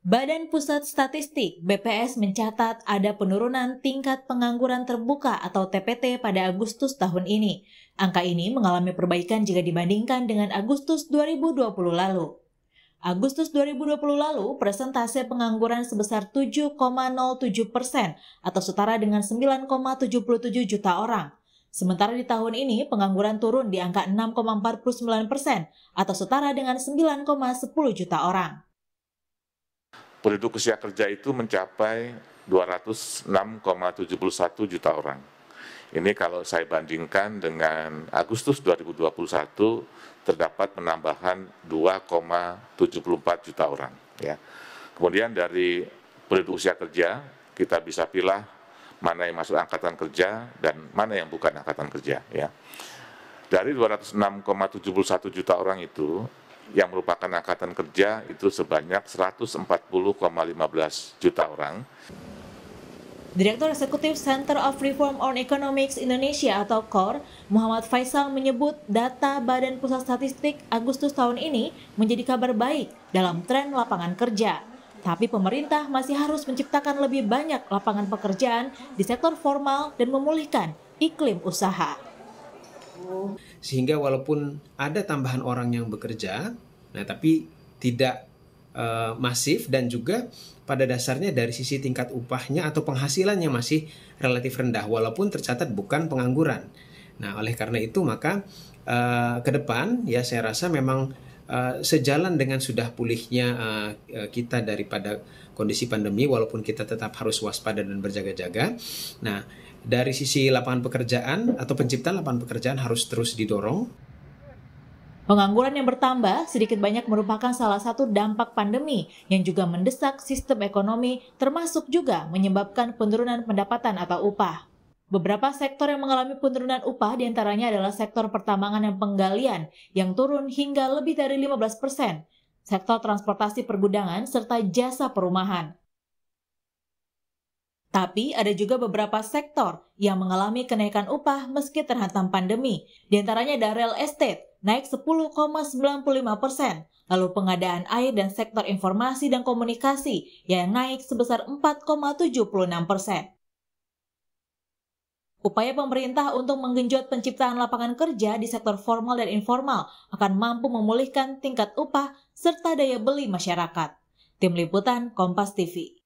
Badan Pusat Statistik (BPS) mencatat ada penurunan tingkat pengangguran terbuka atau TPT pada Agustus tahun ini. Angka ini mengalami perbaikan jika dibandingkan dengan Agustus 2020 lalu. Agustus 2020 lalu, persentase pengangguran sebesar 7,07% atau setara dengan 9,77 juta orang. Sementara di tahun ini, pengangguran turun di angka 6,49% atau setara dengan 9,10 juta orang. Penduduk usia kerja itu mencapai 206,71 juta orang. Ini kalau saya bandingkan dengan Agustus 2021 terdapat penambahan 2,74 juta orang. Ya. Kemudian dari penduduk usia kerja kita bisa pilih mana yang masuk angkatan kerja dan mana yang bukan angkatan kerja. Ya. Dari 206,71 juta orang itu, yang merupakan angkatan kerja itu sebanyak 140,15 juta orang. Direktur Eksekutif Center of Reform on Economics Indonesia atau KOR, Muhammad Faisal menyebut data Badan Pusat Statistik Agustus tahun ini menjadi kabar baik dalam tren lapangan kerja. Tapi pemerintah masih harus menciptakan lebih banyak lapangan pekerjaan di sektor formal dan memulihkan iklim usaha. Sehingga walaupun ada tambahan orang yang bekerja, nah tapi tidak masif, dan juga pada dasarnya dari sisi tingkat upahnya atau penghasilannya masih relatif rendah walaupun tercatat bukan pengangguran. Nah, oleh karena itu maka ke depan ya saya rasa memang sejalan dengan sudah pulihnya kita daripada kondisi pandemi, walaupun kita tetap harus waspada dan berjaga-jaga. Nah, dari sisi lapangan pekerjaan atau penciptaan lapangan pekerjaan harus terus didorong. Pengangguran yang bertambah sedikit banyak merupakan salah satu dampak pandemi yang juga mendesak sistem ekonomi, termasuk juga menyebabkan penurunan pendapatan atau upah. Beberapa sektor yang mengalami penurunan upah diantaranya adalah sektor pertambangan dan penggalian yang turun hingga lebih dari 15%, sektor transportasi pergudangan, serta jasa perumahan. Tapi ada juga beberapa sektor yang mengalami kenaikan upah meski terhantam pandemi. Di antaranya ada real estate, naik 10,95%, lalu pengadaan air dan sektor informasi dan komunikasi yang naik sebesar 4,76%. Upaya pemerintah untuk menggenjot penciptaan lapangan kerja di sektor formal dan informal akan mampu memulihkan tingkat upah serta daya beli masyarakat. Tim Liputan Kompas TV.